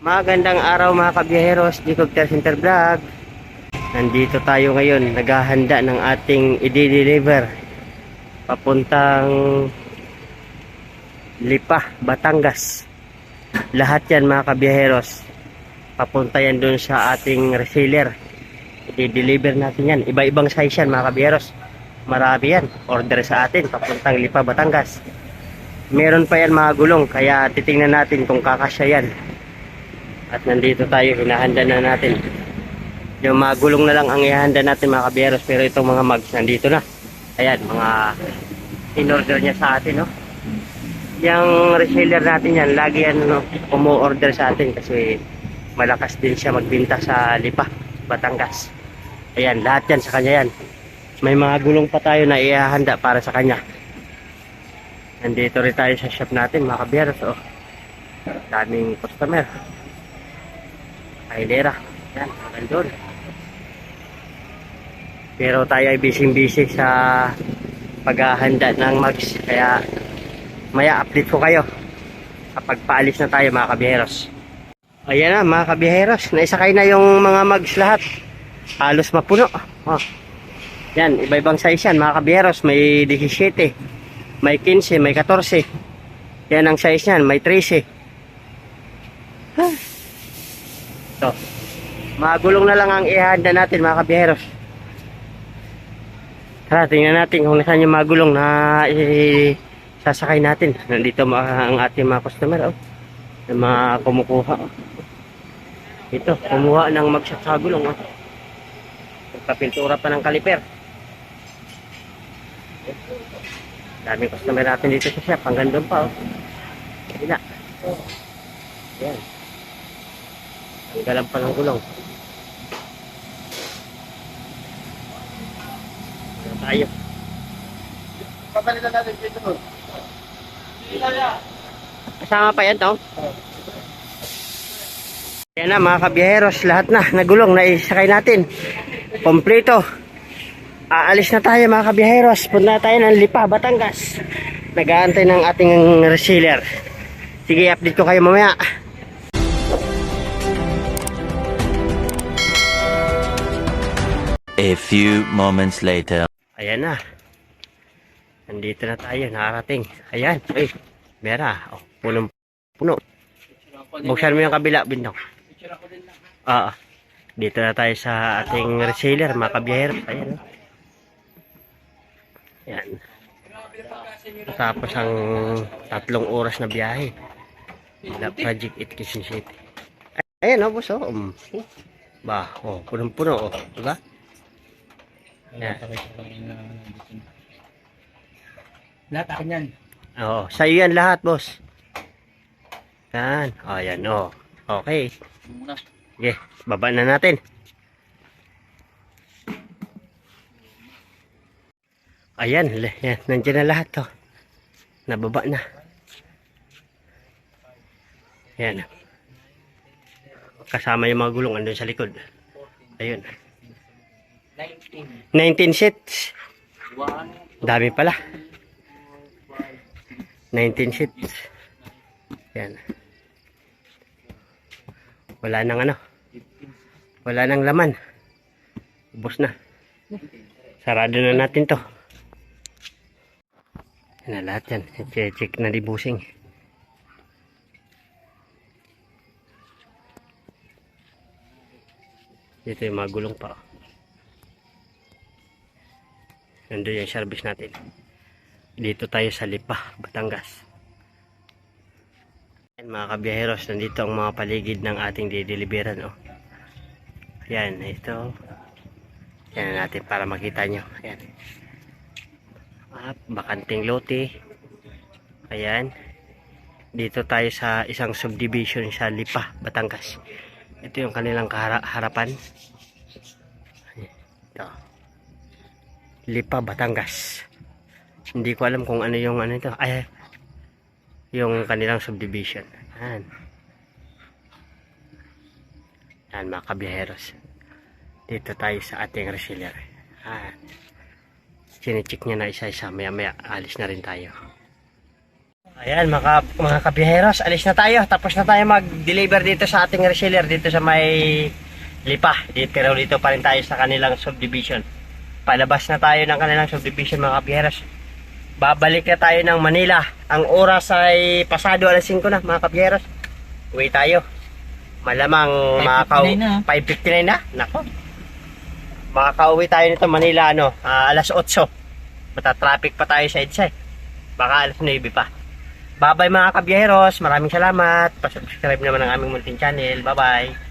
Magandang araw mga kabiyaheros, Jacob Center Vlog. Nandito tayo ngayon, naghahanda ng ating i-deliver papuntang Lipa, Batangas. Lahat yan mga kabiyaheros, papunta yan dun sa ating reseller. I-deliver natin yan, iba-ibang size yan mga kabiyaheros. Marami yan, order sa atin papuntang Lipa, Batangas. Meron pa yan mga gulong, kaya titingnan natin kung kakasya yan. At nandito tayo, hinahanda na natin. Yung mga gulong na lang ang ihanda natin mga kabiyeros. Pero itong mga mags nandito na. Ayan, mga in-order niya sa atin, no? Yung reseller natin yan, lagi yan, no, umu-order sa atin. Kasi malakas din siya magbinta sa Lipa, Batangas. Ayan, lahat yan sa kanya yan. May mga gulong pa tayo na ihahanda para sa kanya. Nandito rin tayo sa shop natin mga kabiyeros. Oh, daming customer. Kailera. Yan, doon. Pero tayo ay busy sa paghahanda ng mags. Kaya maya update ko kayo kapag paalis na tayo mga kabiyeros. Ayan na mga kabiyeros, naisakay na yung mga mags lahat. Halos mapuno. Oh. Yan, iba-ibang size yan mga kabiyeros. May 17, may 15, may 14. Yan ang size yan, may 13. Ito. Mga gulong na lang ang ihanda natin mga kabiyeros. Tara, tingnan natin kung nasaan yung mga gulong na sasakay natin. Nandito ang ating mga customer. Oh. Yung mga kumukuha. Oh. Ito, kumuha ng magsat sa gulong. Oh. Papintura pa ng kaliper. Daming customer natin dito sa shop. Hanggang doon pa. Oh. Hila. Ayan. Ang galang pa ng gulong. Ayan tayo. Papalitan natin dito. Kasama pa yan to? Ayan na mga kabiyeros, lahat na nagulong na isakay natin. Kompleto. Aalis na tayo mga kabiyeros. Punta tayo ng Lipa, Batangas. Nag-aantay ng ating reseller. Sige, update ko kayo mamaya. A few moments later. Ayan na. Nandito na tayo, nakarating. Ayan, ay, Mera. Oh, punong-puno. Buksan mo yung kabila, Bindong. Dito na tayo sa ating reseller, mga kabiyahero. Ayan. Ayan. Tapos ang 3 oras na biyahe. La Project 8 Quezon City. Ayan, oh, boss, oh. Ba, oh, punong-puno, oh. Diba? Ayan. Lahat akin yan. Oo, sa'yo yan lahat, boss. Yan. O, yan, o. Okay. Okay, baba na natin. Ayan, yan. Nandiyan na lahat, to. Nababa na. Yan. Kasama yung mga gulong andun sa likod. Ayun. 19 seats. Dami pala. 19 seats. Yan. Wala nang ano. Wala nang laman. Ubos na. Sarado na natin to. Yan na lahat yan. Check na di busing. Dito yung mga gulong pa. Nandun yung service natin. Dito tayo sa Lipa, Batangas. Ayan, mga kabiyaheros, nandito ang mga paligid ng ating dideliveran. Oh. Ayan, ito. Ayan natin para makita nyo. Ayan. Bakanting lote. Ayan. Dito tayo sa isang subdivision sa Lipa, Batangas. Ito yung kanilang harapan. Ito. Lipa, Batangas. Hindi ko alam kung ano yung ano ito. Ay, yung kanilang subdivision. Ayan. Ayan mga kabiyaheros. Dito tayo sa ating reseller. Ayan. Chine-check niya na isa-isa. Maya-maya alis na rin tayo. Ayan, mga kabiyeros, alis na tayo. Tapos na tayo mag-deliver dito sa ating reseller dito sa may Lipa. Pero dito pa rin tayo sa kanilang subdivision. Palabas na tayo ng kanilang subdivision mga kabiyeros. Babalik na tayo ng Manila. Ang oras ay pasado alas 5 na mga kabiyeros. Uwi tayo. Malamang 5:59 na. Nako. Makakauwi tayo nito Manila alas 8. Mata-traffic pa tayo sa EDSA. Baka alas 9 pa. Bye-bye mga kabiyeros. Maraming salamat. Pa-subscribe naman ang aming munting channel. Bye-bye.